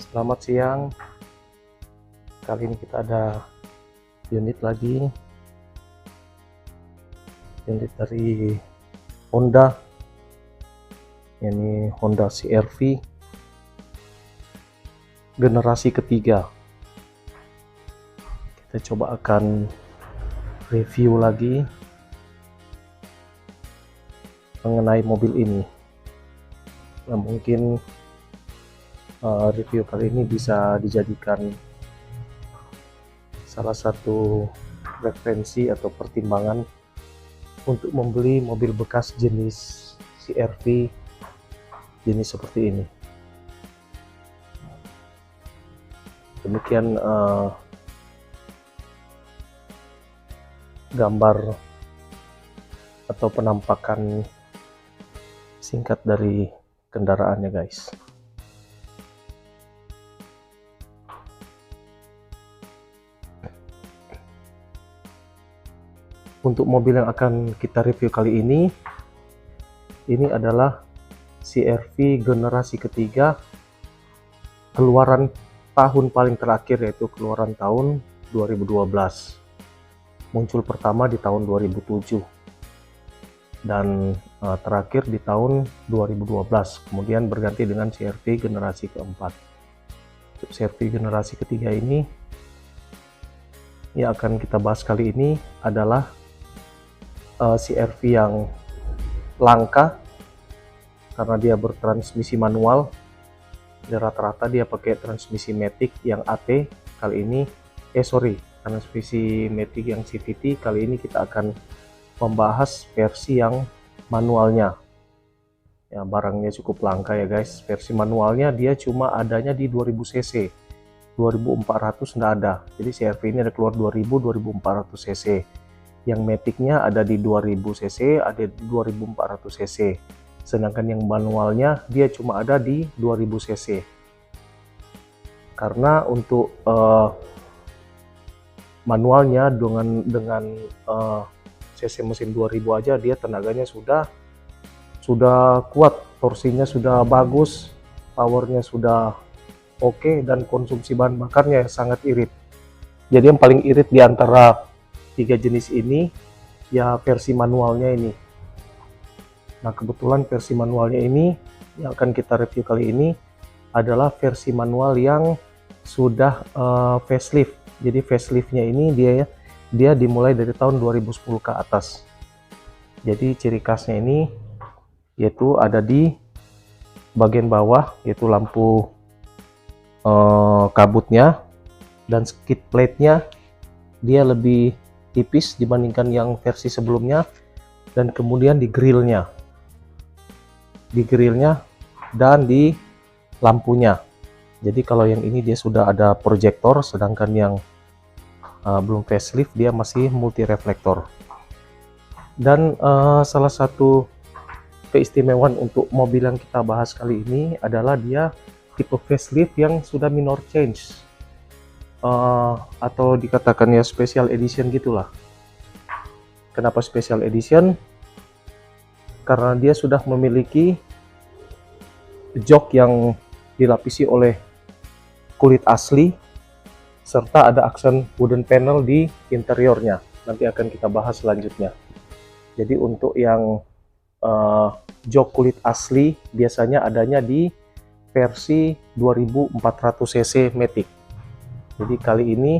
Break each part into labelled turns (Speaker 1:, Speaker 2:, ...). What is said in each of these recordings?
Speaker 1: Selamat siang. Kali ini kita ada unit lagi, unit dari Honda. Ini Honda CR-V generasi ketiga. Kita coba akan review lagi mengenai mobil ini. Nah, mungkin review kali ini bisa dijadikan salah satu referensi atau pertimbangan untuk membeli mobil bekas jenis CR-V jenis seperti ini. Demikian gambar atau penampakan singkat dari kendaraannya, guys. Untuk mobil yang akan kita review kali ini adalah CR-V generasi ketiga, keluaran tahun paling terakhir, yaitu keluaran tahun 2012. Muncul pertama di tahun 2007 dan terakhir di tahun 2012, kemudian berganti dengan CR-V generasi keempat. CR-V generasi ketiga ini yang akan kita bahas kali ini adalah CR-V yang langka karena dia bertransmisi manual. Rata-rata dia pakai transmisi matic yang AT. Kali ini transmisi matic yang CVT. Kali ini kita akan membahas versi yang manualnya. Ya, barangnya cukup langka ya guys. Versi manualnya dia cuma adanya di 2000 cc. 2400 nggak ada. Jadi CR-V ini ada keluar 2400 cc. Yang maticnya ada di 2000 cc, ada di 2400 cc. Sedangkan yang manualnya dia cuma ada di 2000 cc. Karena untuk manualnya dengan cc mesin 2000 aja dia tenaganya sudah kuat, torsinya sudah bagus, powernya sudah oke, dan konsumsi bahan bakarnya sangat irit. Jadi yang paling irit di antara tiga jenis ini ya versi manualnya ini. Nah, kebetulan versi manualnya ini yang akan kita review kali ini adalah versi manual yang sudah facelift. Jadi faceliftnya ini dia dimulai dari tahun 2010 ke atas. Jadi ciri khasnya ini yaitu ada di bagian bawah, yaitu lampu kabutnya, dan skid plate-nya dia lebih tipis dibandingkan yang versi sebelumnya, dan kemudian di grillnya dan di lampunya. Jadi kalau yang ini dia sudah ada proyektor, sedangkan yang belum facelift dia masih multi reflektor. Dan salah satu keistimewaan untuk mobil yang kita bahas kali ini adalah dia tipe facelift yang sudah minor change, atau dikatakan ya special edition gitulah. Kenapa special edition? Karena dia sudah memiliki jok yang dilapisi oleh kulit asli serta ada aksen wooden panel di interiornya. Nanti akan kita bahas selanjutnya. Jadi untuk yang jok kulit asli biasanya adanya di versi 2400 cc matic. Jadi kali ini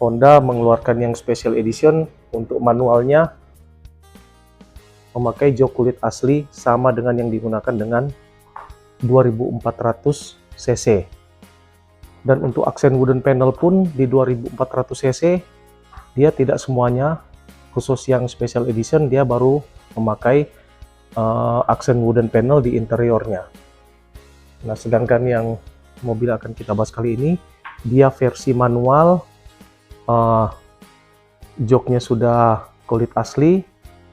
Speaker 1: Honda mengeluarkan yang special edition. Untuk manualnya memakai jok kulit asli sama dengan yang digunakan dengan 2400 cc. Dan untuk aksen wooden panel pun di 2400 cc dia tidak semuanya, khusus yang special edition dia baru memakai aksen wooden panel di interiornya. Nah, sedangkan yang mobil akan kita bahas kali ini dia versi manual, joknya sudah kulit asli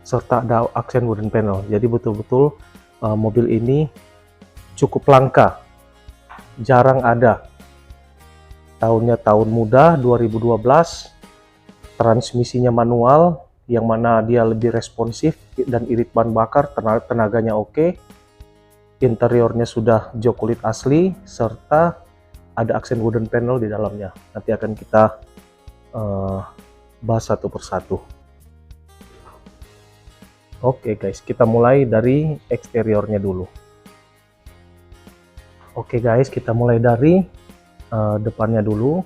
Speaker 1: serta ada aksen wooden panel. Jadi betul-betul mobil ini cukup langka, jarang ada. Tahunnya tahun muda 2012, transmisinya manual yang mana dia lebih responsif dan irit bahan bakar, tenaganya oke. interiornya sudah jok kulit asli serta ada aksen wooden panel di dalamnya. Nanti akan kita bahas satu persatu. Oke guys, kita mulai dari eksteriornya dulu. Oke guys, kita mulai dari depannya dulu,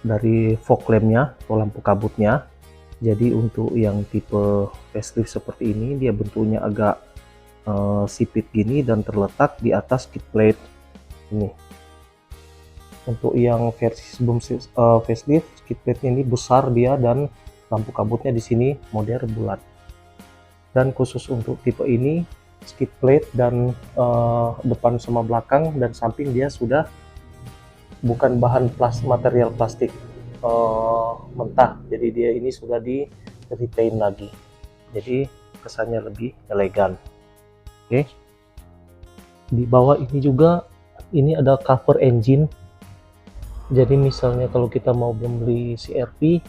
Speaker 1: dari fog lampnya atau lampu kabutnya. Jadi untuk yang tipe facelift seperti ini, dia bentuknya agak sipit gini dan terletak di atas skid plate ini. Untuk yang versi sebelum facelift, skid plate ini besar dia dan lampu kabutnya di sini model bulat. Dan khusus untuk tipe ini, skid plate dan depan sama belakang dan samping dia sudah bukan bahan material plastik mentah, jadi dia ini sudah di repaint lagi, jadi kesannya lebih elegan. Oke, di bawah ini juga ini ada cover engine. Jadi misalnya kalau kita mau beli CR-V,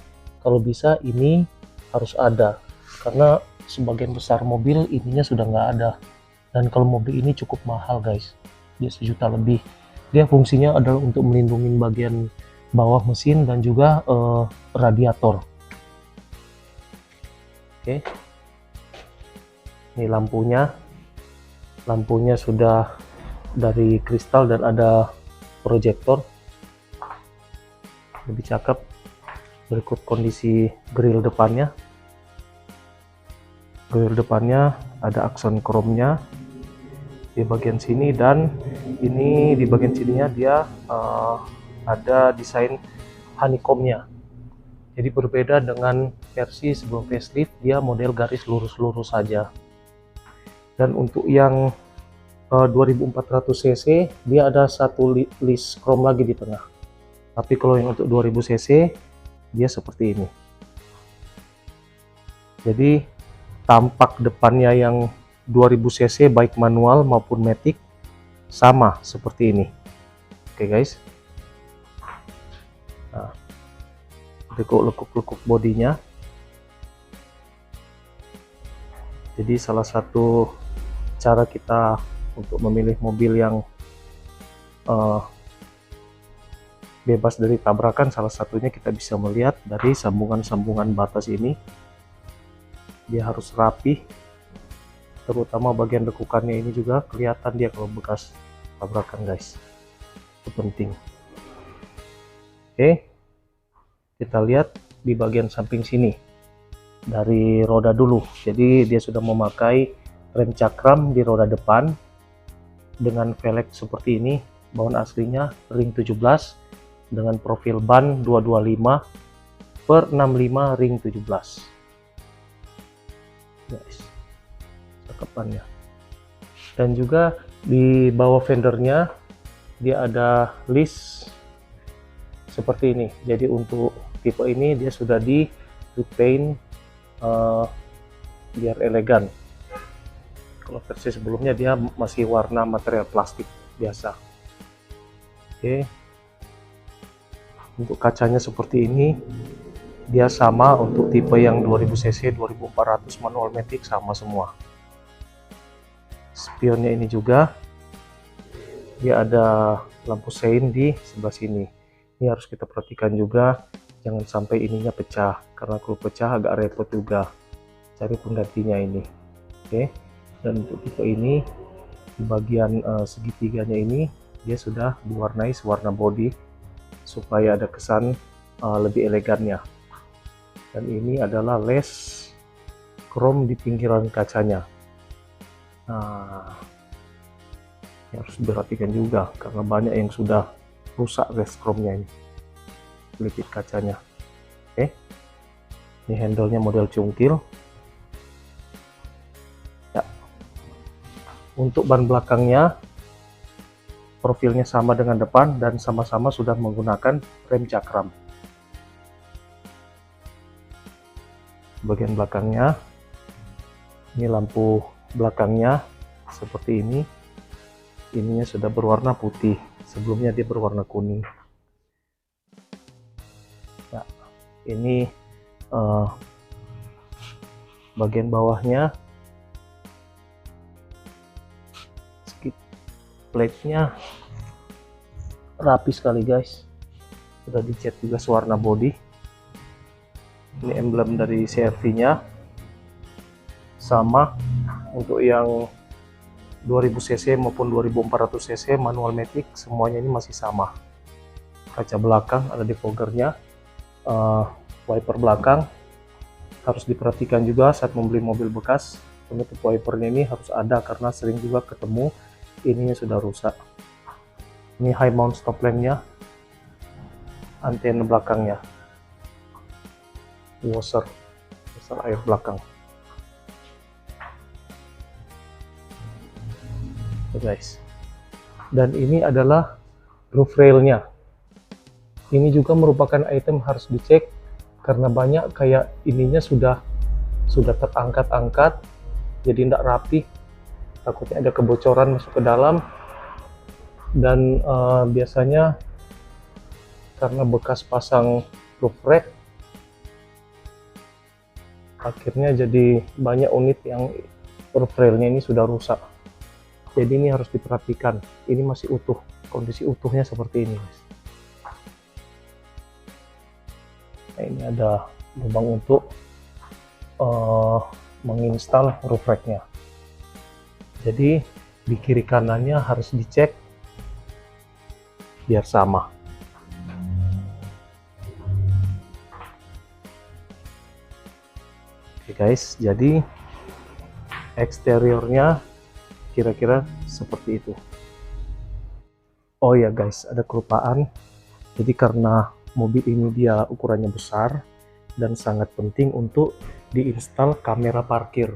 Speaker 1: kalau bisa ini harus ada, karena sebagian besar mobil ininya sudah nggak ada, dan kalau mobil ini cukup mahal guys, dia 1 juta lebih. Dia fungsinya adalah untuk melindungi bagian bawah mesin dan juga radiator. Oke, ini lampunya sudah dari kristal dan ada proyektor, lebih cakep. Berikut kondisi grill depannya. Grill depannya ada aksen chrome-nya di bagian sini, dan ini di bagian sininya dia ada desain honeycomb-nya. Jadi berbeda dengan versi sebelum facelift, dia model garis lurus-lurus saja. Dan untuk yang 2400 cc dia ada satu list chrome lagi di tengah. Tapi kalau yang untuk 2000 cc dia seperti ini. Jadi tampak depannya yang 2000 cc baik manual maupun matic sama seperti ini. Oke guys, nah, lekuk-lekuk bodinya. Jadi salah satu cara kita untuk memilih mobil yang bebas dari tabrakan, salah satunya kita bisa melihat dari sambungan-sambungan batas ini. Dia harus rapi, terutama bagian lekukannya ini juga kelihatan dia kalau bekas tabrakan guys, itu penting. Oke, kita lihat di bagian samping sini dari roda dulu. Jadi dia sudah memakai rem cakram di roda depan dengan velg seperti ini. Bawaan aslinya ring 17 dengan profil ban 225/65 ring 17 guys, cakepannya. Dan juga di bawah fendernya dia ada list seperti ini. Jadi untuk tipe ini dia sudah di repaint biar elegan. Kalau versi sebelumnya dia masih warna material plastik biasa. Oke, untuk kacanya seperti ini. Dia sama untuk tipe yang 2000 cc, 2400 manual matic sama semua. Spionnya ini juga dia ada lampu sein di sebelah sini. Ini harus kita perhatikan juga, jangan sampai ininya pecah, karena kalau pecah agak repot juga cari penggantinya ini. Oke, dan untuk tipe ini di bagian segitiganya ini dia sudah diwarnai sewarna body supaya ada kesan lebih elegannya. Dan ini adalah les chrome di pinggiran kacanya. Nah, ini harus diperhatikan juga karena banyak yang sudah rusak les chrome-nya ini, pelipis kacanya. Oke, ini handle-nya model cungkil. Ya. Untuk ban belakangnya profilnya sama dengan depan dan sama-sama sudah menggunakan rem cakram. Bagian belakangnya ini lampu belakangnya seperti ini, ininya sudah berwarna putih, sebelumnya dia berwarna kuning. Nah, ini bagian bawahnya plate-nya rapi sekali guys, sudah dicat juga warna body. Ini emblem dari CR-V-nya sama untuk yang 2000 cc maupun 2400 cc manual matic, semuanya ini masih sama. Kaca belakang ada defoggernya, wiper belakang harus diperhatikan juga saat membeli mobil bekas. Penutup wipernya ini harus ada karena sering juga ketemu ininya sudah rusak. Ini high mount stop lamp-nya, antena belakangnya, washer air belakang. Guys, dan ini adalah roof railnya. Ini juga merupakan item harus dicek karena banyak kayak ininya sudah terangkat-angkat, jadi tidak rapi, takutnya ada kebocoran masuk ke dalam. Dan biasanya karena bekas pasang roof rack, akhirnya jadi banyak unit yang roof railnya ini sudah rusak. Jadi ini harus diperhatikan, ini masih utuh, kondisi utuhnya seperti ini guys. Nah, ini ada lubang untuk menginstal roof rack-nya. Jadi di kiri kanannya harus dicek biar sama. Oke guys, jadi eksteriornya kira-kira seperti itu. Oh ya guys, ada kelupaan. Jadi karena mobil ini dia ukurannya besar dan sangat penting untuk diinstal kamera parkir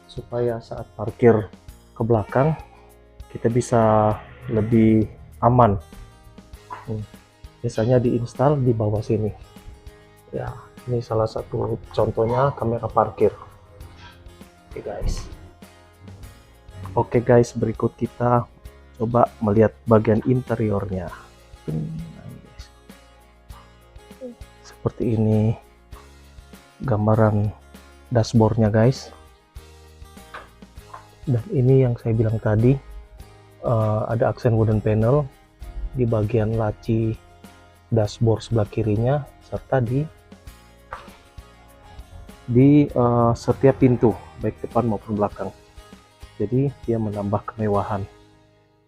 Speaker 1: supaya saat parkir ke belakang kita bisa lebih aman. Biasanya diinstal di bawah sini. Ya, ini salah satu contohnya kamera parkir. Oke guys. Oke guys, berikut kita coba melihat bagian interiornya. Seperti ini gambaran dashboardnya guys. Dan ini yang saya bilang tadi, ada aksen wooden panel di bagian laci dashboard sebelah kirinya, serta di setiap pintu baik depan maupun belakang. Jadi dia menambah kemewahan.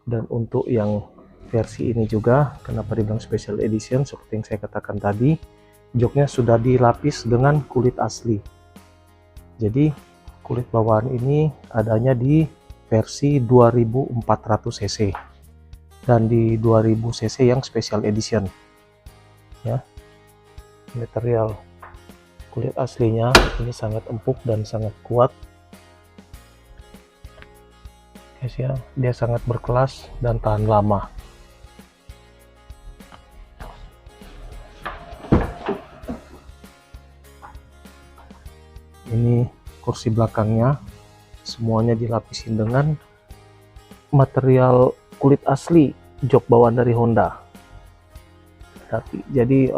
Speaker 1: Dan untuk yang versi ini juga, kenapa dibilang special edition, seperti yang saya katakan tadi, joknya sudah dilapis dengan kulit asli. Jadi kulit bawahan ini adanya di versi 2400 cc dan di 2000 cc yang special edition ya. Material kulit aslinya ini sangat empuk dan sangat kuat guys ya, dia sangat berkelas dan tahan lama. Ini kursi belakangnya semuanya dilapisin dengan material kulit asli, jok bawaan dari Honda. Jadi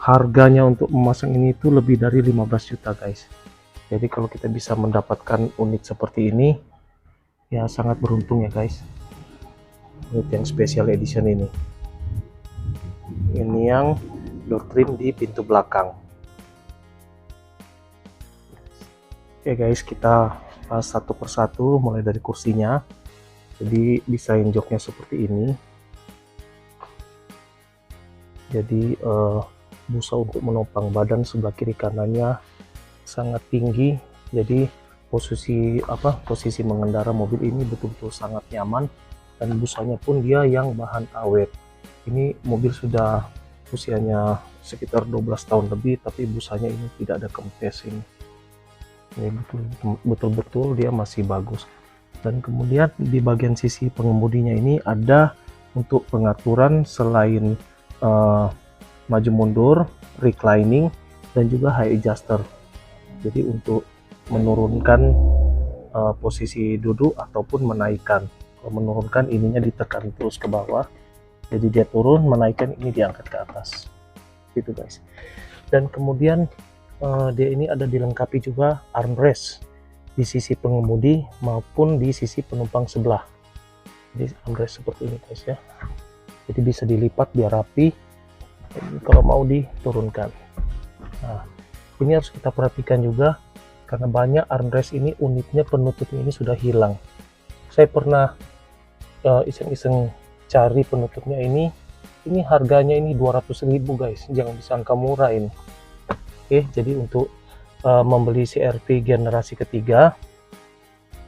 Speaker 1: harganya untuk memasang ini itu lebih dari 15 juta guys. Jadi kalau kita bisa mendapatkan unit seperti ini ya sangat beruntung ya guys. Unit yang special edition ini yang door trim di pintu belakang. Oke guys, kita bahas satu persatu mulai dari kursinya. Jadi desain joknya seperti ini. Jadi busa untuk menopang badan sebelah kiri kanannya sangat tinggi. Jadi posisi mengendara mobil ini betul-betul sangat nyaman, dan busanya pun dia yang bahan awet. Ini mobil sudah usianya sekitar 12 tahun lebih, tapi busanya ini tidak ada kempes ini. Ini betul-betul dia masih bagus. Dan kemudian di bagian sisi pengemudinya ini ada untuk pengaturan selain maju mundur, reclining, dan juga high adjuster. Jadi untuk menurunkan posisi duduk ataupun menaikkan. Kalau menurunkan ininya ditekan terus ke bawah, jadi dia turun, menaikkan ini diangkat ke atas gitu guys. Dan kemudian dia ini ada dilengkapi juga armrest. di sisi pengemudi maupun di sisi penumpang sebelah. Jadi armrest seperti ini guys ya, jadi bisa dilipat biar rapi kalau mau diturunkan. Nah, ini harus kita perhatikan juga karena banyak armrest ini unitnya penutupnya ini sudah hilang. Saya pernah iseng-iseng cari penutupnya ini harganya ini 200.000 guys, jangan disangka murah ini. Oke, jadi untuk membeli CR-V generasi ketiga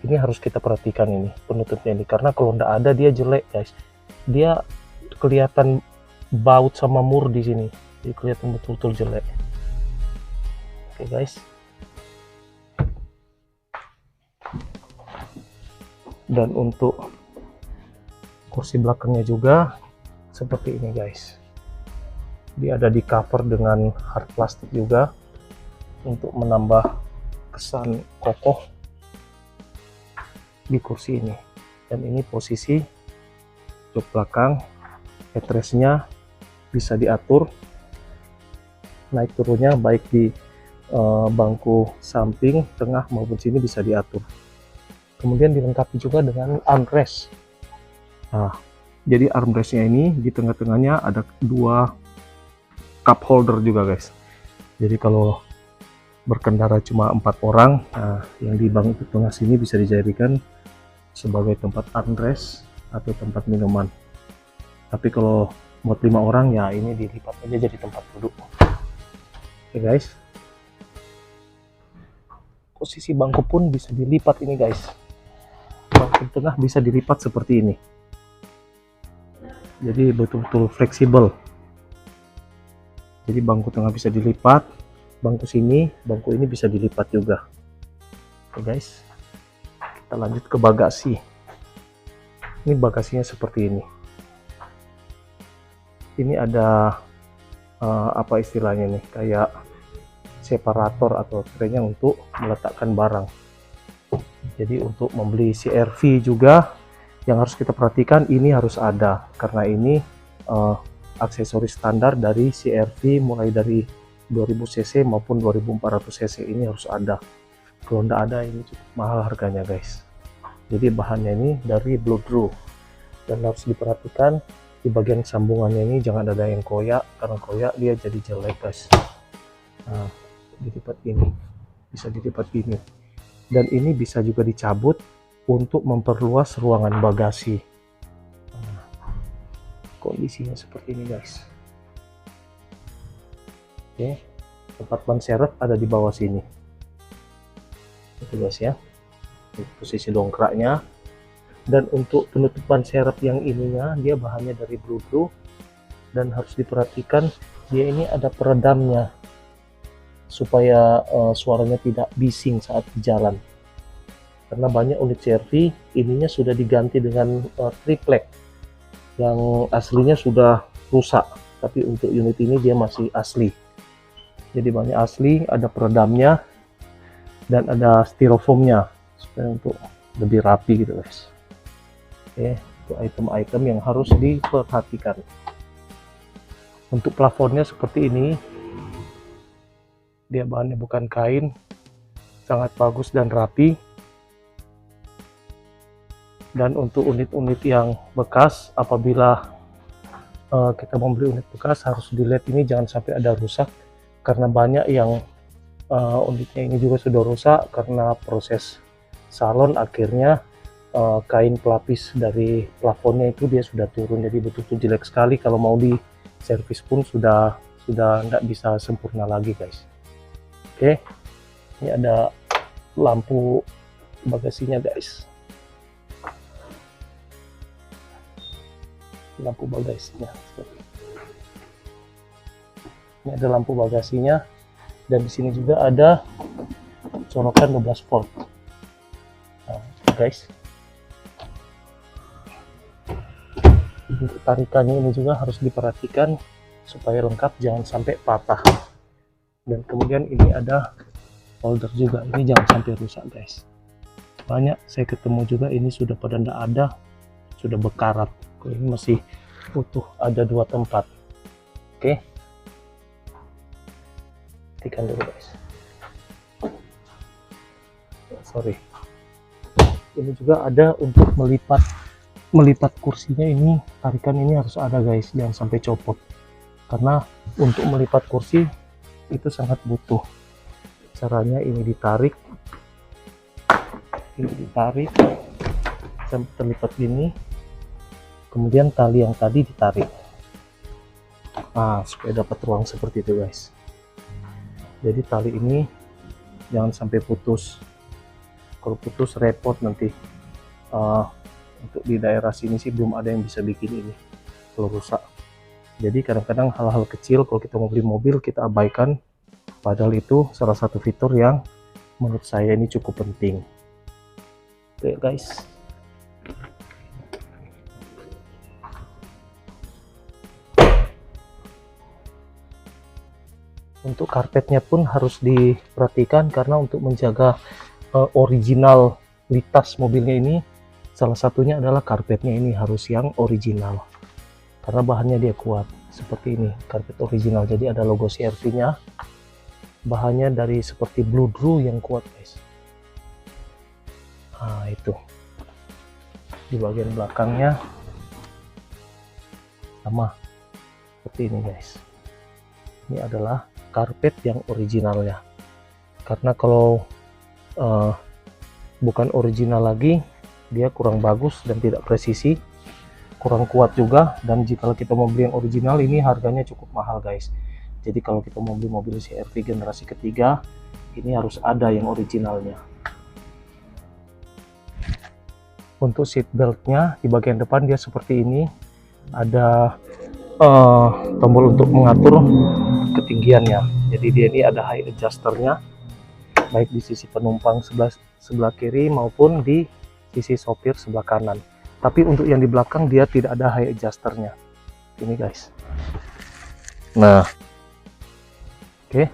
Speaker 1: ini harus kita perhatikan ini penutupnya ini, karena kalau nggak ada dia jelek guys, dia kelihatan baut sama mur di sini, jadi kelihatan betul-betul jelek. Oke guys, dan untuk kursi belakangnya juga seperti ini guys, dia ada di cover dengan hard plastik juga untuk menambah kesan kokoh di kursi ini. Dan ini posisi jok belakang, headrestnya bisa diatur naik turunnya baik di bangku samping, tengah maupun sini bisa diatur. Kemudian dilengkapi juga dengan armrest. Nah, jadi armrestnya ini di tengah-tengahnya ada 2 cup holder juga guys. Jadi kalau berkendara cuma 4 orang, nah yang di bangku tengah sini bisa dijadikan sebagai tempat armrest atau tempat minuman. Tapi kalau buat 5 orang ya ini dilipat aja jadi tempat duduk. Oke guys, posisi bangku pun bisa dilipat ini guys, bangku tengah bisa dilipat seperti ini, jadi betul-betul fleksibel. Jadi bangku tengah bisa dilipat, bangku ini bisa dilipat juga. Oke guys, kita lanjut ke bagasi. Ini bagasinya seperti ini. Ini ada apa istilahnya nih, kayak separator atau traynya untuk meletakkan barang. Jadi untuk membeli CR-V juga yang harus kita perhatikan ini harus ada, karena ini aksesoris standar dari CR-V mulai dari 2000 cc maupun 2400 cc ini harus ada. Kalau tidak ada ini cukup mahal harganya guys. Jadi bahannya ini dari Blood-Ru, dan harus diperhatikan di bagian sambungannya ini jangan ada yang koyak, karena koyak dia jadi jelek guys. Nah, dilipat ini, bisa dilipat ini, dan ini bisa juga dicabut untuk memperluas ruangan bagasi. Nah, kondisinya seperti ini guys. Oke, tempat ban serep ada di bawah sini itu guys ya, posisi dongkraknya. Dan untuk penutupan serep yang ininya dia bahannya dari Blood-Ru, dan harus diperhatikan dia ini ada peredamnya supaya suaranya tidak bising saat di jalan, karena banyak unit CR-V ininya sudah diganti dengan triplek yang aslinya sudah rusak, tapi untuk unit ini dia masih asli. Jadi banyak asli, ada peredamnya dan ada styrofoamnya supaya untuk lebih rapi gitu guys. Oke, itu item-item yang harus diperhatikan. Untuk plafonnya seperti ini, dia bahannya bukan kain, sangat bagus dan rapi. Dan untuk unit-unit yang bekas, apabila kita membeli unit bekas harus dilihat ini jangan sampai ada rusak, karena banyak yang unitnya ini juga sudah rusak karena proses salon, akhirnya kain pelapis dari plafonnya itu dia sudah turun, jadi betul-betul jelek sekali. Kalau mau di servis pun sudah nggak bisa sempurna lagi guys. Oke, ini ada lampu bagasinya guys, lampu bagasinya. Ini ada lampu bagasinya, dan di sini juga ada colokan 12 volt. Nah, guys, untuk tarikannya ini juga harus diperhatikan supaya lengkap, jangan sampai patah. Dan kemudian ini ada holder juga, ini jangan sampai rusak guys. Banyak saya ketemu juga ini sudah pada ndak ada, sudah bekarat. Ini masih utuh, ada 2 tempat. Oke, perhatikan dulu guys. sorry. Ini juga ada untuk melipat kursinya. Ini tarikan ini harus ada guys, jangan sampai copot, karena untuk melipat kursi itu sangat butuh. Caranya ini ditarik sampai terlipat gini, kemudian tali yang tadi ditarik, supaya dapat ruang seperti itu guys. Jadi tali ini jangan sampai putus, kalau putus repot nanti. Untuk di daerah sini sih belum ada yang bisa bikin ini kalau rusak. Jadi kadang-kadang hal-hal kecil kalau kita mau beli mobil kita abaikan, padahal itu salah satu fitur yang menurut saya ini cukup penting. Oke guys, untuk karpetnya pun harus diperhatikan, karena untuk menjaga originalitas mobilnya ini, salah satunya adalah karpetnya ini harus yang original, karena bahannya dia kuat. Seperti ini karpet original, jadi ada logo CR-V nya, bahannya dari seperti Bludru yang kuat guys. Nah itu di bagian belakangnya sama seperti ini guys. Ini adalah karpet yang originalnya, karena kalau bukan original lagi dia kurang bagus dan tidak presisi, kurang kuat juga. Dan jika kita mau beli yang original ini harganya cukup mahal guys. Jadi kalau kita mau beli mobil CR-V generasi ketiga ini harus ada yang originalnya. Untuk seat beltnya di bagian depan dia seperti ini, ada tombol untuk mengatur ketinggiannya. Jadi dia ini ada high adjusternya, baik di sisi penumpang sebelah kiri maupun di sisi sopir sebelah kanan. Tapi untuk yang di belakang dia tidak ada high adjusternya ini guys. Nah oke,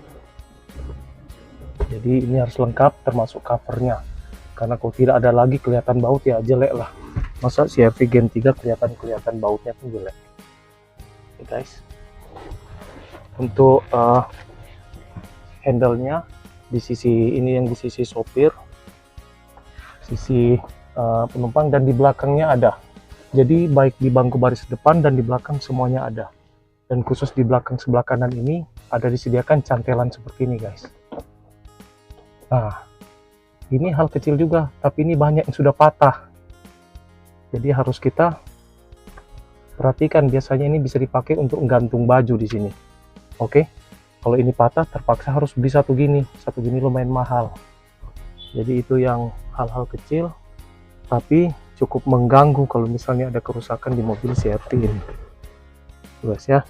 Speaker 1: jadi ini harus lengkap termasuk covernya, karena kalau tidak ada lagi kelihatan baut ya jelek lah. Masa CR-V Gen 3 kelihatan bautnya pun jelek. Oke guys, untuk handle-nya di sisi ini, yang di sisi sopir, sisi penumpang, dan di belakangnya ada. Jadi baik di bangku baris depan dan di belakang semuanya ada. Dan khusus di belakang sebelah kanan ini ada disediakan cantelan seperti ini guys. Nah ini hal kecil juga, tapi ini banyak yang sudah patah, jadi harus kita perhatikan. Biasanya ini bisa dipakai untuk gantung baju di sini. Oke, kalau ini patah terpaksa harus beli satu gini lumayan mahal. Jadi itu yang hal-hal kecil tapi cukup mengganggu kalau misalnya ada kerusakan di mobil CR-V ini guys ya.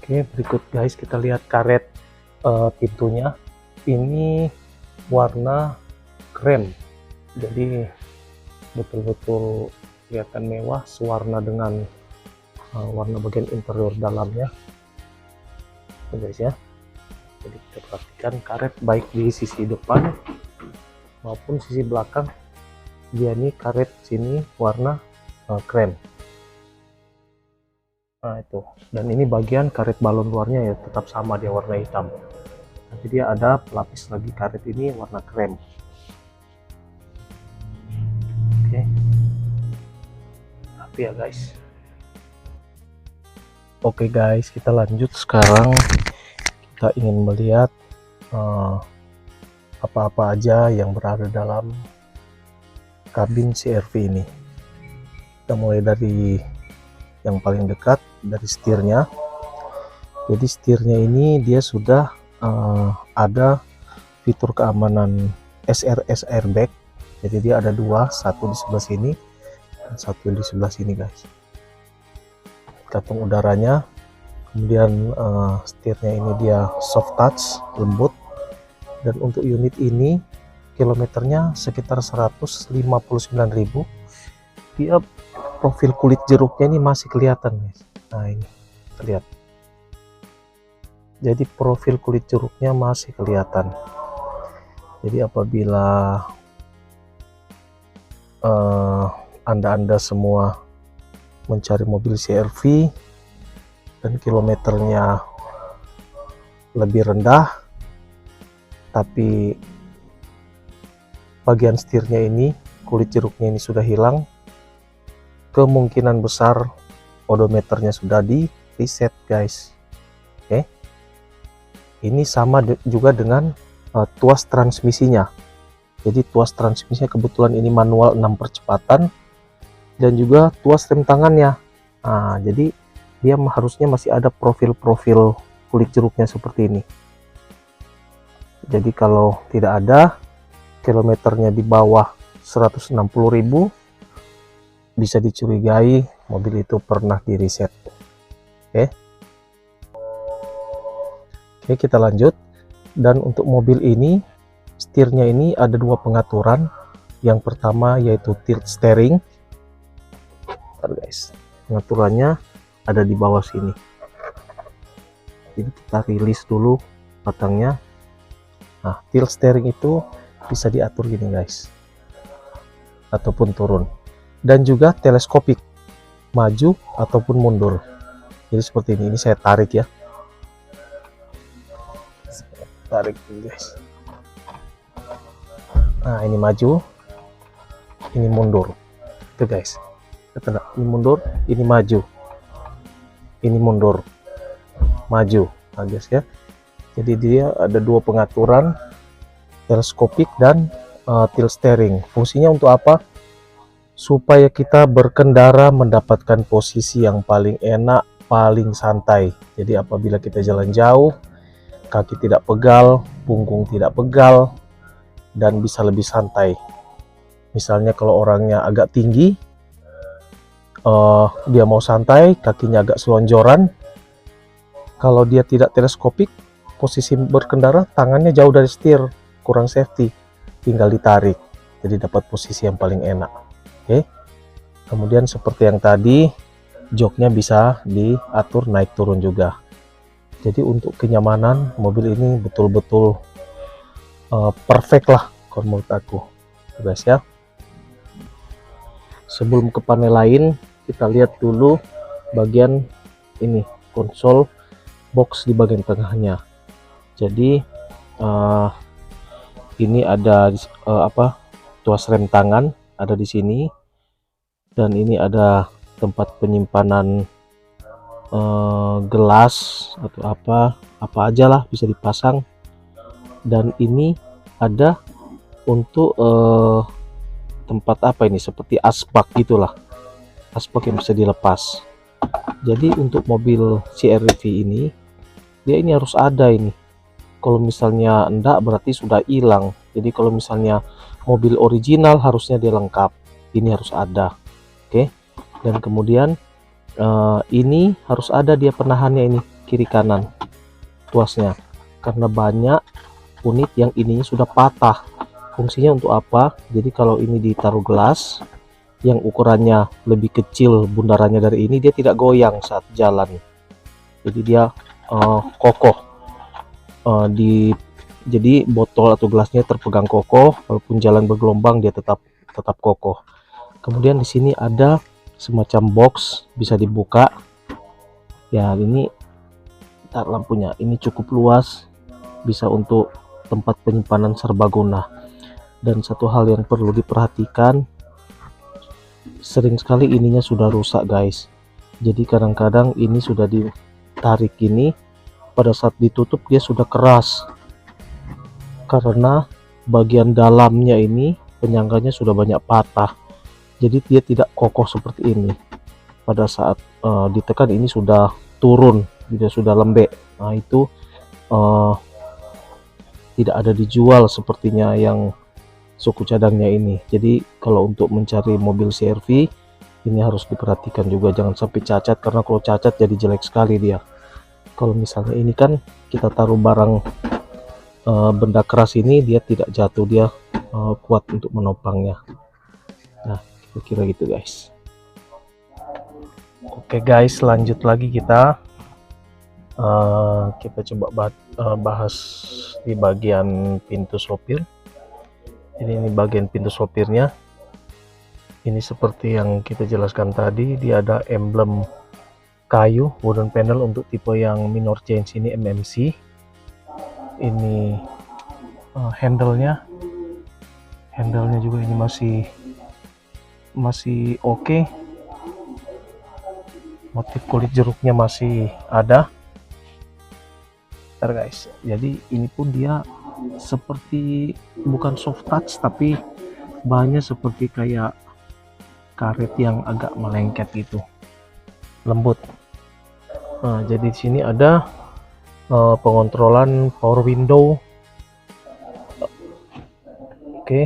Speaker 1: Oke, berikut guys kita lihat karet pintunya. Ini warna krem, jadi betul-betul kelihatan mewah, sewarna dengan warna bagian interior dalamnya guys ya. Jadi kita perhatikan karet baik di sisi depan maupun sisi belakang, dia ini karet sini warna krem. Nah itu, dan ini bagian karet balon luarnya ya tetap sama, dia warna hitam, tapi dia ada pelapis lagi karet ini warna krem. Oke, tapi ya guys. Oke guys, kita lanjut sekarang. Kita ingin melihat apa-apa aja yang berada dalam kabin CR-V ini. Kita mulai dari yang paling dekat, dari setirnya. Jadi setirnya ini dia sudah ada fitur keamanan SRS airbag. Jadi dia ada dua, satu di sebelah sini dan satu di sebelah sini guys. Kantung udaranya, kemudian setirnya ini dia soft touch, lembut. Dan untuk unit ini kilometernya sekitar 159.000. Dia profil kulit jeruknya ini masih kelihatan guys. Nah ini terlihat, jadi profil kulit jeruknya masih kelihatan. Jadi apabila anda semua mencari mobil CR-V dan kilometernya lebih rendah tapi bagian setirnya ini, kulit jeruknya ini sudah hilang, kemungkinan besar odometernya sudah di reset guys. Oke, ini sama juga dengan tuas transmisinya. Jadi tuas transmisinya kebetulan ini manual 6 percepatan, dan juga tuas rem tangannya. Nah, jadi dia harusnya masih ada profil-profil kulit jeruknya seperti ini. Jadi kalau tidak ada, kilometernya di bawah 160.000, bisa dicurigai mobil itu pernah di reset. Oke, kita lanjut. Dan untuk mobil ini, setirnya ini ada dua pengaturan. Yang pertama yaitu tilt steering. Bentar guys, pengaturannya ada di bawah sini. Jadi kita rilis dulu batangnya. Nah, tilt steering itu bisa diatur gini guys, ataupun turun, dan juga teleskopik, maju ataupun mundur. Jadi seperti ini saya tarik ya, tarik guys. Nah, ini maju, ini mundur. Itu guys, ini mundur, ini maju, ini mundur, maju. Nah guys ya, jadi dia ada dua pengaturan, teleskopik dan tilt steering. Fungsinya untuk apa? Supaya kita berkendara mendapatkan posisi yang paling enak, paling santai. Jadi apabila kita jalan jauh, kaki tidak pegal, punggung tidak pegal, dan bisa lebih santai. Misalnya kalau orangnya agak tinggi, dia mau santai, kakinya agak selonjoran. Kalau dia tidak teleskopik, posisi berkendara tangannya jauh dari setir, kurang safety, tinggal ditarik, jadi dapat posisi yang paling enak. Oke, kemudian seperti yang tadi, joknya bisa diatur naik turun juga. Jadi untuk kenyamanan, mobil ini betul-betul perfect lah kalau menurut aku guys ya. Sebelum ke panel lain, kita lihat dulu bagian ini, konsol box di bagian tengahnya. Jadi ini ada tuas rem tangan ada di sini, dan ini ada tempat penyimpanan gelas atau apa aja lah bisa dipasang. Dan ini ada untuk tempat apa ini, seperti asbak gitulah, asbak yang bisa dilepas. Jadi untuk mobil CR-V ini, dia ini harus ada ini. Kalau misalnya enggak, berarti sudah hilang. Jadi kalau misalnya mobil original harusnya dia lengkap, ini harus ada. Oke, dan kemudian ini harus ada dia penahannya ini, kiri kanan tuasnya, karena banyak unit yang ininya sudah patah. Fungsinya untuk apa? Jadi kalau ini ditaruh gelas yang ukurannya lebih kecil, bundarannya dari ini, dia tidak goyang saat jalan. Jadi dia kokoh. Jadi botol atau gelasnya terpegang kokoh, walaupun jalan bergelombang dia tetap kokoh. Kemudian di sini ada semacam box bisa dibuka. Ya, ini lampunya ini cukup luas, bisa untuk tempat penyimpanan serbaguna. Dan satu hal yang perlu diperhatikan, sering sekali ininya sudah rusak guys. Jadi kadang-kadang ini sudah ditarik ini, pada saat ditutup dia sudah keras, karena bagian dalamnya ini penyangganya sudah banyak patah. Jadi dia tidak kokoh seperti ini. Pada saat ditekan ini sudah turun, dia sudah lembek. Nah itu tidak ada dijual sepertinya yang suku cadangnya ini. Jadi kalau untuk mencari mobil CR-V ini harus diperhatikan juga, jangan sampai cacat, karena kalau cacat jadi jelek sekali dia. Kalau misalnya ini kan kita taruh barang benda keras ini, dia tidak jatuh, dia kuat untuk menopangnya. Nah kira-kira gitu guys. Oke guys, lanjut lagi kita coba bahas di bagian pintu sopir. Jadi ini bagian pintu sopirnya. Ini seperti yang kita jelaskan tadi, dia ada emblem kayu wooden panel untuk tipe yang minor change ini MMC. Ini handle-nya Handle-nya juga ini masih oke. Motif kulit jeruknya masih ada. Bentar guys, jadi ini pun dia seperti bukan soft touch tapi bahannya seperti kayak karet yang agak melengket gitu, lembut. Nah, jadi di sini ada pengontrolan power window, oke,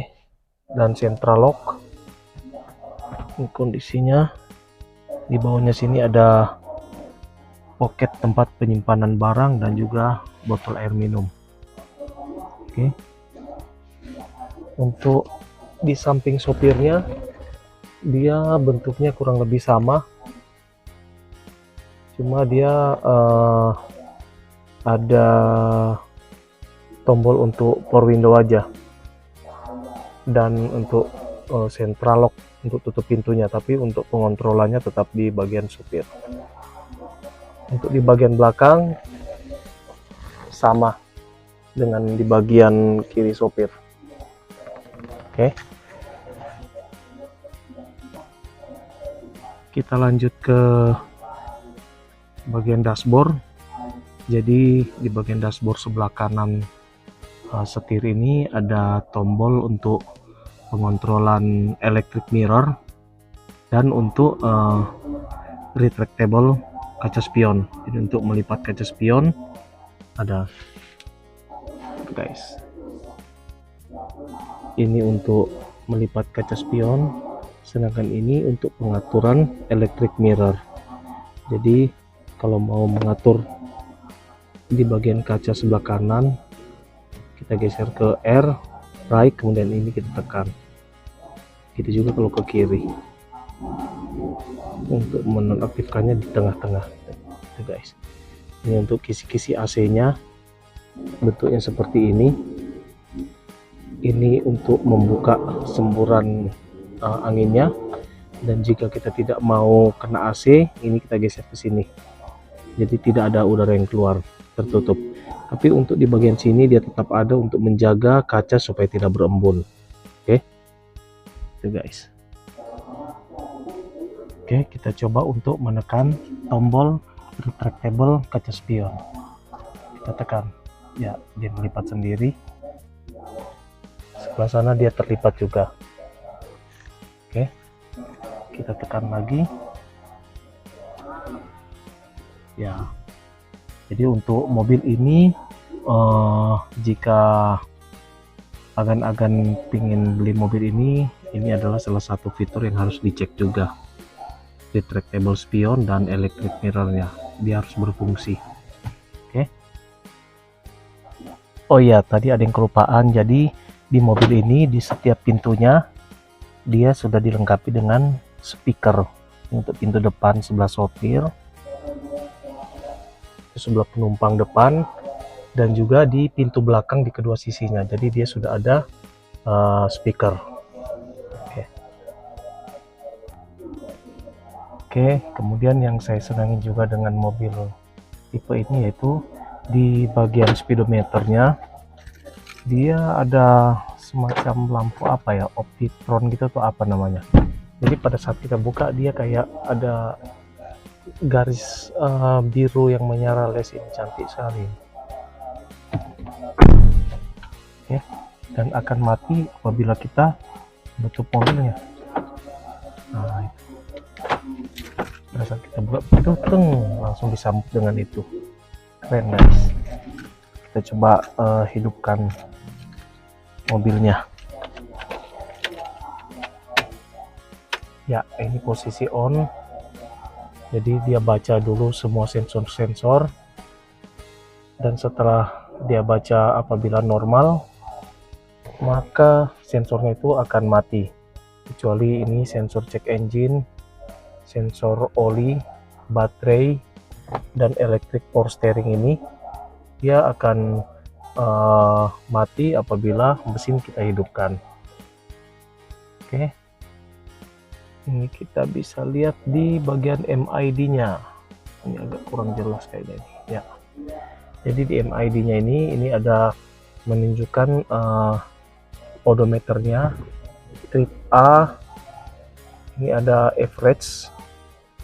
Speaker 1: dan central lock. Ini kondisinya. Di bawahnya sini ada pocket tempat penyimpanan barang dan juga botol air minum. Oke. Untuk di samping sopirnya, dia bentuknya kurang lebih sama, cuma dia ada tombol untuk power window aja, dan untuk central lock untuk tutup pintunya, tapi untuk pengontrolannya tetap di bagian supir. Untuk di bagian belakang sama dengan di bagian kiri sopir. Oke. Kita lanjut ke bagian dashboard. Jadi di bagian dashboard sebelah kanan setir ini ada tombol untuk pengontrolan electric mirror dan untuk retractable kaca spion. Jadi untuk melipat kaca spion ada, guys. Ini untuk melipat kaca spion, sedangkan ini untuk pengaturan electric mirror. Jadi kalau mau mengatur di bagian kaca sebelah kanan, kita geser ke R, right, kemudian ini kita tekan. Gitu juga kalau ke kiri. Untuk menonaktifkannya di tengah-tengah, gitu guys. Ini untuk kisi-kisi AC-nya, bentuknya seperti ini. Ini untuk membuka semburan anginnya, dan jika kita tidak mau kena AC, ini kita geser ke sini. Jadi tidak ada udara yang keluar, tertutup. Tapi untuk di bagian sini dia tetap ada untuk menjaga kaca supaya tidak berembun. Oke, itu guys. Oke, kita coba untuk menekan tombol retractable kaca spion. Kita tekan, ya, dia melipat sendiri. Sebelah sana dia terlipat juga. Oke, kita tekan lagi. Ya, jadi untuk mobil ini jika agan-agan pingin beli mobil ini adalah salah satu fitur yang harus dicek juga. Retractable spion dan electric mirrornya, dia harus berfungsi. Oke. Oh iya, tadi ada yang kelupaan. Jadi di mobil ini di setiap pintunya dia sudah dilengkapi dengan speaker untuk pintu depan sebelah sopir, sebelah penumpang depan, dan juga di pintu belakang di kedua sisinya. Jadi dia sudah ada speaker. Oke, kemudian yang saya senangi juga dengan mobil tipe ini yaitu di bagian speedometernya dia ada semacam lampu apa ya, optitron gitu atau apa namanya. Jadi pada saat kita buka dia kayak ada garis biru yang menyala les, ini cantik sekali. Oke, dan akan mati apabila kita tutup mobilnya. Nah, itu. Pada saat kita buka pintu, langsung disambut dengan itu. Keren guys. Kita coba hidupkan mobilnya. Ya, ini posisi on. Jadi dia baca dulu semua sensor-sensor, dan setelah dia baca apabila normal, maka sensornya itu akan mati, kecuali ini sensor check engine, sensor oli, baterai, dan electric power steering. Ini dia akan mati apabila mesin kita hidupkan. Oke, ini kita bisa lihat di bagian MID-nya. Ini agak kurang jelas kayaknya ini. Ya, jadi di MID-nya ini ada menunjukkan odometernya trip A. Ini ada average,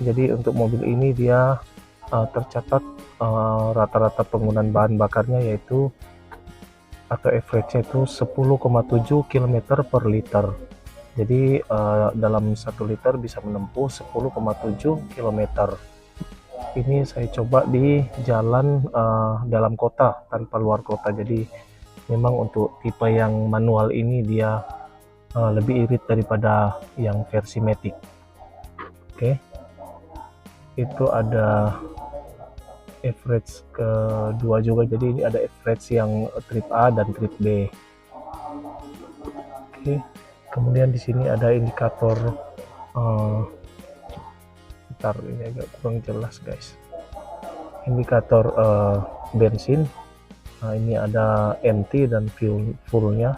Speaker 1: jadi untuk mobil ini dia tercatat rata-rata penggunaan bahan bakarnya yaitu atau average itu 10,7 km per liter. Jadi dalam 1 liter bisa menempuh 10,7 km. Ini saya coba di jalan dalam kota tanpa luar kota, jadi memang untuk tipe yang manual ini dia lebih irit daripada yang versi Matic. Oke, itu ada average kedua juga, jadi ini ada average yang trip A dan trip B. Oke, kemudian di sini ada indikator bentar, ini agak kurang jelas guys, indikator bensin. Nah, ini ada empty dan fullnya.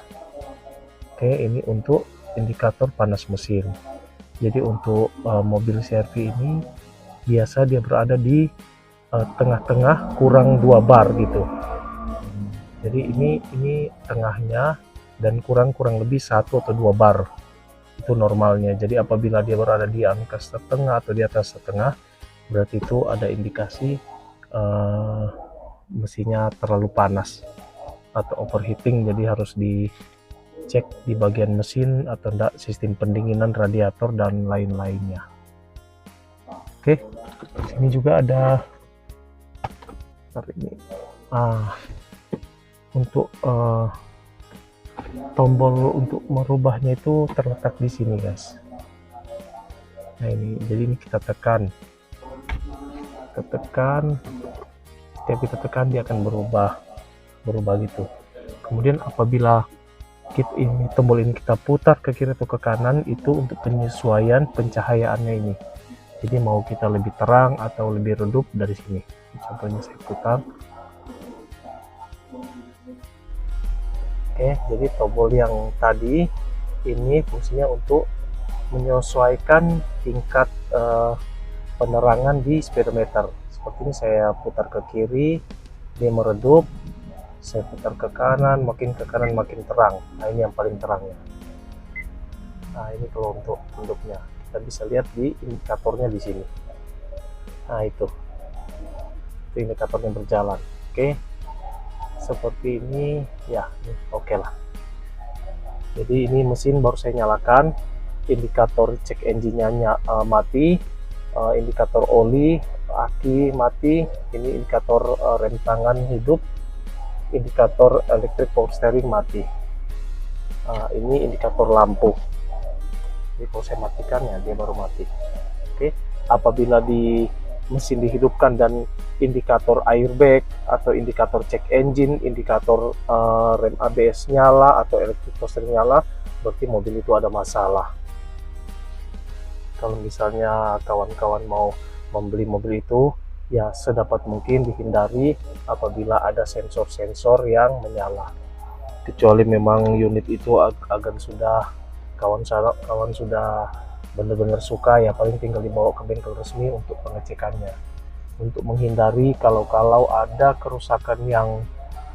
Speaker 1: Oke, ini untuk indikator panas mesin. Jadi untuk mobil CR-V ini biasa dia berada di tengah-tengah kurang 2 bar gitu. Jadi ini tengahnya dan kurang lebih 1 atau 2 bar itu normalnya. Jadi apabila dia berada di angka setengah atau di atas setengah, berarti itu ada indikasi mesinnya terlalu panas atau overheating, jadi harus dicek di bagian mesin atau enggak sistem pendinginan radiator dan lain-lainnya. Oke, sini juga ada ini untuk tombol untuk merubahnya itu terletak di sini guys. Nah ini, jadi ini kita tekan, setiap kita tekan dia akan berubah gitu. Kemudian apabila tombol ini kita putar ke kiri atau ke kanan, itu untuk penyesuaian pencahayaannya ini. Jadi mau kita lebih terang atau lebih redup dari sini. Contohnya saya putar. Oke, jadi tombol yang tadi ini fungsinya untuk menyesuaikan tingkat penerangan di speedometer. Seperti ini, saya putar ke kiri dia meredup, saya putar ke kanan, makin ke kanan makin terang. Nah ini yang paling terangnya. Nah ini kalau untuk bentuknya kita bisa lihat di indikatornya di sini. Nah itu indikatornya berjalan. Oke, seperti ini ya, oke lah. Jadi ini mesin baru saya nyalakan, indikator cek engine-nya mati, indikator oli aki mati, ini indikator rem tangan hidup, indikator electric power steering mati. Ini indikator lampu. Jadi kalau saya matikan ya dia baru mati. Oke, apabila di mesin dihidupkan dan indikator airbag atau indikator cek engine, indikator rem ABS nyala atau electric power steering nyala, berarti mobil itu ada masalah. Kalau misalnya kawan-kawan mau membeli mobil itu, ya sedapat mungkin dihindari apabila ada sensor-sensor yang menyala, kecuali memang unit itu agan sudah kawan sudah benar-benar suka, ya paling tinggal dibawa ke bengkel resmi untuk pengecekannya, untuk menghindari kalau ada kerusakan yang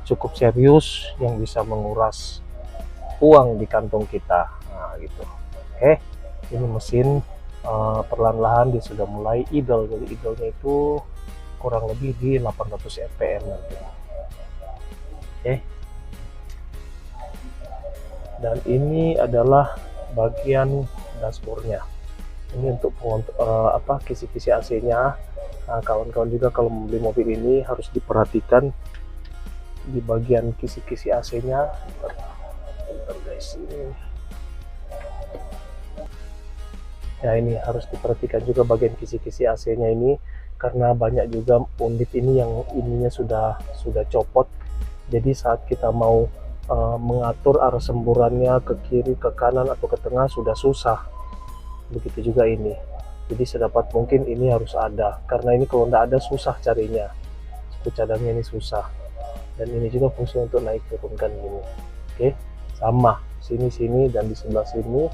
Speaker 1: cukup serius yang bisa menguras uang di kantong kita. Nah gitu. Oke, ini mesin perlahan-lahan dia sudah mulai idle. Jadi idle-nya itu kurang lebih di 800 rpm nanti. Oke, dan ini adalah bagian dashboardnya. Ini untuk kisi-kisi AC-nya. Nah, kawan-kawan juga kalau membeli mobil ini harus diperhatikan di bagian kisi-kisi AC-nya. Bentar guys, ya ini harus diperhatikan juga bagian kisi-kisi AC-nya ini, karena banyak juga unit ini yang ininya sudah copot. Jadi saat kita mau mengatur arah semburannya ke kiri, ke kanan atau ke tengah sudah susah. Begitu juga ini. Jadi sedapat mungkin ini harus ada, karena ini kalau tidak ada susah carinya. Suku cadangnya ini susah. Dan ini juga fungsi untuk naik turunkan ini. Oke, sama sini dan di sebelah sini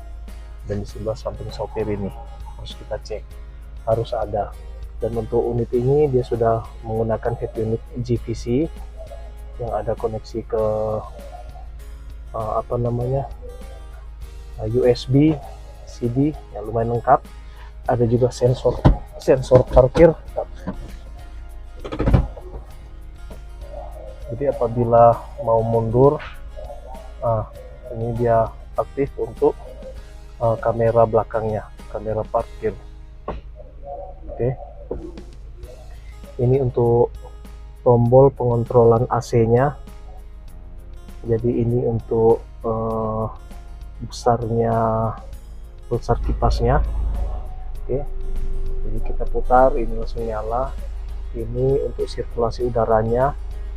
Speaker 1: dan di sebelah samping sopir ini harus kita cek, harus ada. Dan untuk unit ini dia sudah menggunakan head unit GVC yang ada koneksi ke USB, CD yang lumayan lengkap. Ada juga sensor parkir. Jadi apabila mau mundur, ini dia aktif untuk kamera belakangnya, kamera parkir. Oke. Ini untuk tombol pengontrolan AC-nya. Jadi ini untuk besar kipasnya. Oke. Jadi kita putar, ini langsung nyala. Ini untuk sirkulasi udaranya,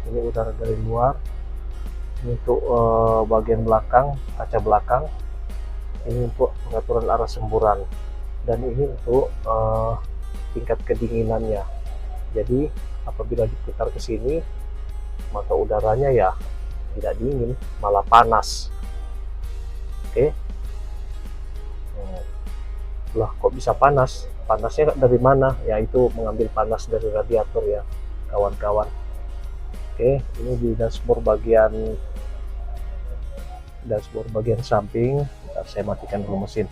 Speaker 1: ini udara dari luar. Ini untuk bagian belakang, kaca belakang. Ini untuk pengaturan arah semburan, dan ini untuk tingkat kedinginannya. Jadi apabila diputar ke sini, maka udaranya ya tidak dingin, malah panas. Oke. Lah, kok bisa panas? Panasnya dari mana? Ya, itu mengambil panas dari radiator ya, kawan-kawan. Oke, ini di dashboard bagian samping. Bentar, saya matikan dulu mesin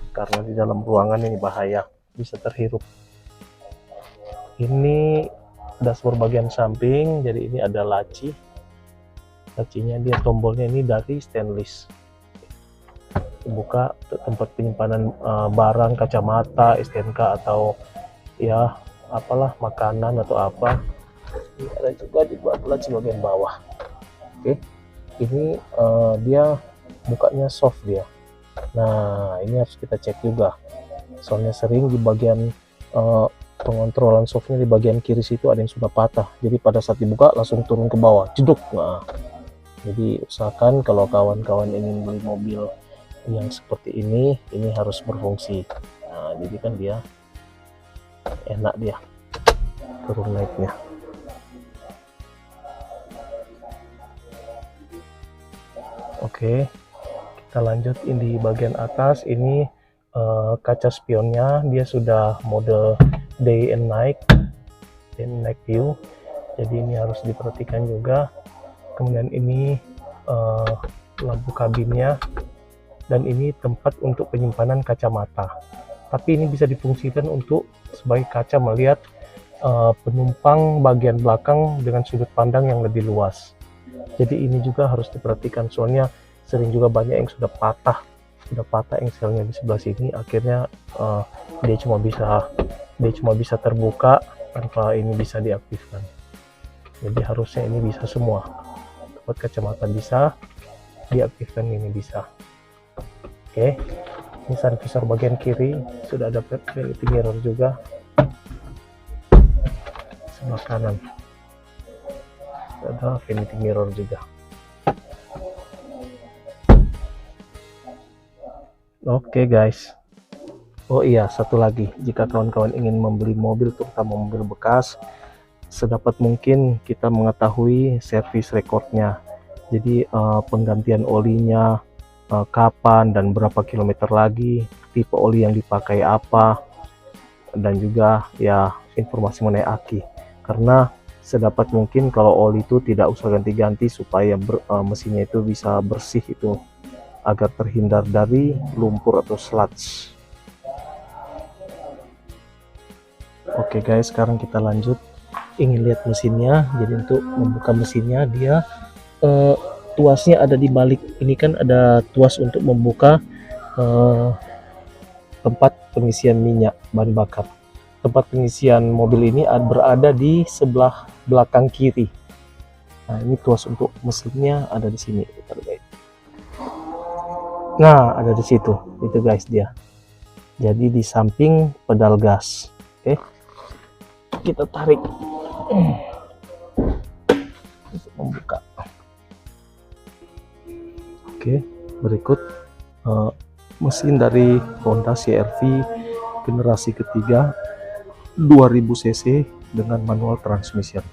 Speaker 1: karena di dalam ruangan ini bahaya, bisa terhirup. Ini dashboard bagian samping. Jadi ini ada lacinya, dia tombolnya ini dari stainless. Buka tempat penyimpanan barang, kacamata, STNK, atau ya apalah, makanan atau apa. Ini ada juga di laci bagian bawah. Oke, ini dia bukanya soft dia. Nah, ini harus kita cek juga, soalnya sering di bagian pengontrolan softnya di bagian kiri situ ada yang sudah patah. Jadi pada saat dibuka langsung turun ke bawah, jeduk. Nah, jadi usahakan kalau kawan-kawan ingin beli mobil yang seperti ini harus berfungsi. Nah, jadi kan dia enak, dia turun naiknya. Oke, kita lanjut. Ini di bagian atas ini kaca spionnya, dia sudah mode day and night view. Jadi ini harus diperhatikan juga. Kemudian ini lampu kabinnya, dan ini tempat untuk penyimpanan kacamata. Tapi ini bisa difungsikan untuk sebagai kaca melihat penumpang bagian belakang dengan sudut pandang yang lebih luas. Jadi ini juga harus diperhatikan, soalnya sering juga banyak yang sudah patah engselnya di sebelah sini. Akhirnya dia cuma bisa terbuka tanpa ini bisa diaktifkan. Jadi harusnya ini bisa semua. Buat kacamata bisa diaktifkan, ini bisa. Oke, ini sun visor bagian kiri sudah ada vanity mirror juga. Sebelah kanan ada vanity mirror juga. Oke guys, oh iya, satu lagi, jika kawan-kawan ingin membeli mobil, terutama mobil bekas, sedapat mungkin kita mengetahui service recordnya. Jadi penggantian olinya kapan dan berapa kilometer lagi, tipe oli yang dipakai apa, dan juga ya informasi mengenai aki. Karena sedapat mungkin kalau oli itu tidak usah ganti-ganti supaya mesinnya itu bisa bersih, itu agar terhindar dari lumpur atau sludge. Oke guys, sekarang kita lanjut. Ingin lihat mesinnya. Jadi untuk membuka mesinnya, dia tuasnya ada di balik. Ini kan ada tuas untuk membuka tempat pengisian minyak bahan bakar. Tempat pengisian mobil ini berada di sebelah belakang kiri. Nah, ini tuas untuk mesinnya ada di sini. Nah, ada di situ. Itu guys dia. Jadi di samping pedal gas. Oke. Kita tarik untuk membuka. Oke, berikut mesin dari Honda CR-V generasi ketiga 2000 cc dengan manual transmission.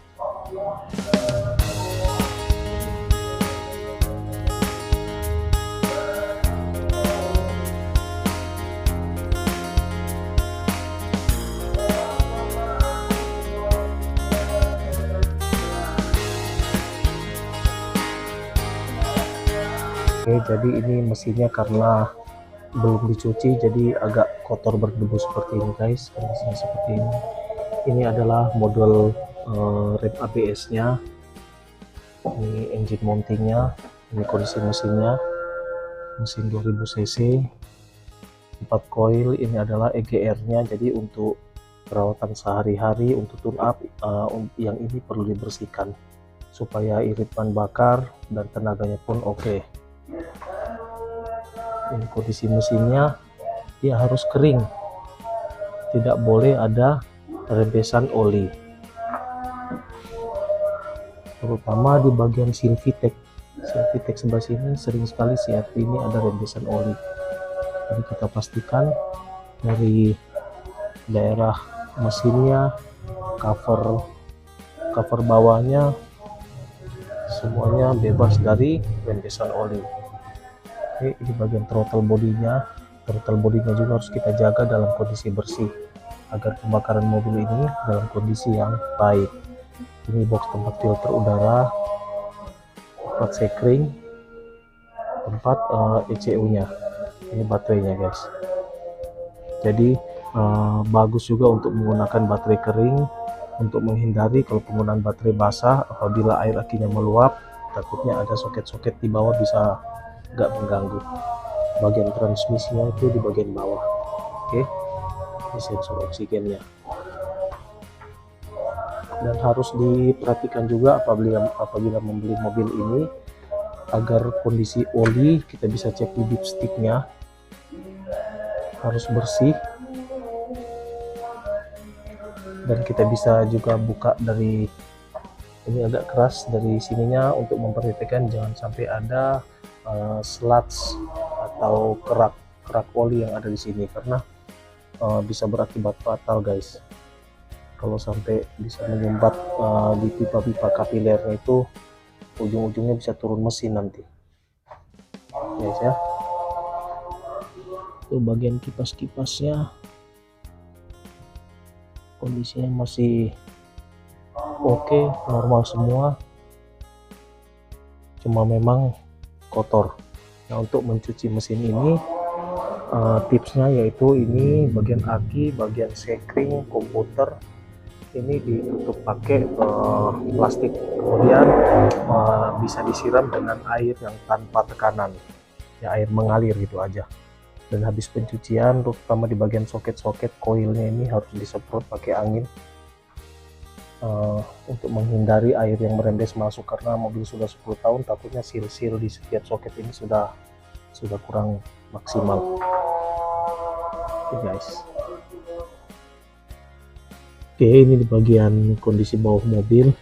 Speaker 1: Oke jadi ini mesinnya karena belum dicuci jadi agak kotor berdebu seperti ini guys, kondisinya seperti ini. Ini adalah model rem ABS nya, ini engine mountingnya, ini kondisi mesinnya, mesin 2000 cc 4 coil. Ini adalah EGR nya, jadi untuk perawatan sehari-hari, untuk tune up yang ini perlu dibersihkan supaya irit bahan bakar dan tenaganya pun oke. Ini kondisi mesinnya, dia harus kering, tidak boleh ada rembesan oli, terutama di bagian Silvitech sebelah sini sering sekali CRV ini ada rembesan oli. Jadi kita pastikan dari daerah mesinnya, cover bawahnya semuanya bebas dari rembesan oli. Oke, ini bagian throttle bodinya juga harus kita jaga dalam kondisi bersih agar pembakaran mobil ini dalam kondisi yang baik. Ini box tempat filter udara, tempat sekring, tempat ECU nya, ini baterainya guys. Jadi bagus juga untuk menggunakan baterai kering untuk menghindari kalau penggunaan baterai basah, apabila air akinya meluap takutnya ada soket-soket di bawah bisa nggak mengganggu. Bagian transmisinya itu di bagian bawah. Oke, ini sensor oksigennya. Dan harus diperhatikan juga apabila membeli mobil ini agar kondisi oli kita bisa cek di dipsticknya harus bersih, dan kita bisa juga buka dari ini agak keras dari sininya untuk memperhatikan jangan sampai ada sludge atau kerak oli yang ada di sini, karena bisa berakibat fatal guys kalau sampai bisa menyumbat di pipa-pipa kapilernya, itu ujung-ujungnya bisa turun mesin nanti guys ya. Itu bagian kipas-kipasnya kondisinya masih oke, normal semua, cuma memang kotor. Nah, untuk mencuci mesin ini tipsnya yaitu ini bagian aki, bagian sekring, komputer ini ditutup pakai plastik, kemudian bisa disiram dengan air yang tanpa tekanan, ya air mengalir gitu aja. Dan habis pencucian terutama di bagian soket-soket koilnya ini harus disemprot pakai angin untuk menghindari air yang merembes masuk, karena mobil sudah 10 tahun takutnya seal-seal di setiap soket ini sudah kurang maksimal. Oke guys, oke ini di bagian kondisi bawah mobil,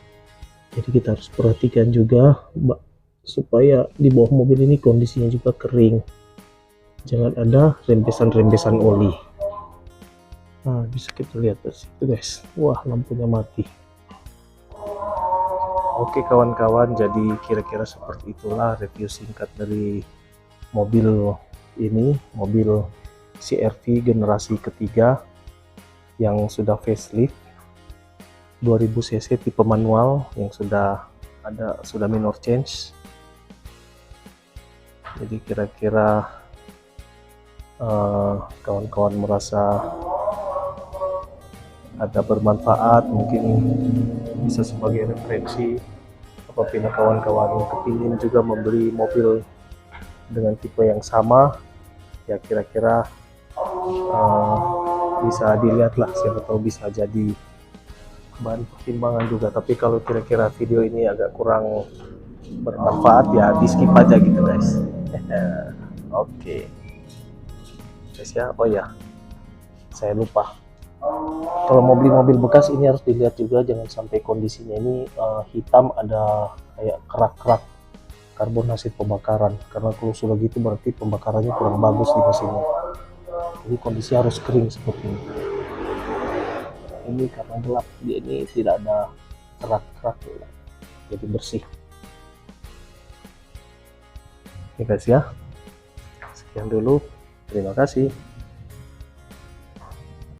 Speaker 1: jadi kita harus perhatikan juga supaya di bawah mobil ini kondisinya juga kering, jangan ada rembesan-rembesan oli. Nah, bisa kita lihat dari situ guys, wah lampunya mati. Oke kawan-kawan, jadi kira-kira seperti itulah review singkat dari mobil ini, mobil CR-V generasi ketiga yang sudah facelift 2000 cc tipe manual yang sudah minor change. Jadi kira-kira kawan-kawan merasa ada bermanfaat, mungkin bisa sebagai referensi apabila kawan-kawan kepingin juga membeli mobil dengan tipe yang sama, ya kira-kira bisa dilihatlah, siapa tahu bisa jadi bahan pertimbangan juga. Tapi kalau kira-kira video ini agak kurang bermanfaat ya di skip aja gitu guys. Oke guys ya. Oh ya, saya lupa, kalau mau beli mobil bekas ini harus dilihat juga jangan sampai kondisinya ini hitam, ada kayak kerak-kerak karbon hasil pembakaran, karena kalau sudah gitu berarti pembakarannya kurang bagus di mesinnya. Jadi kondisi harus kering seperti ini. Ini karena gelap, dia ini tidak ada kerak-kerak, jadi bersih. Oke guys ya, sekian dulu, terima kasih.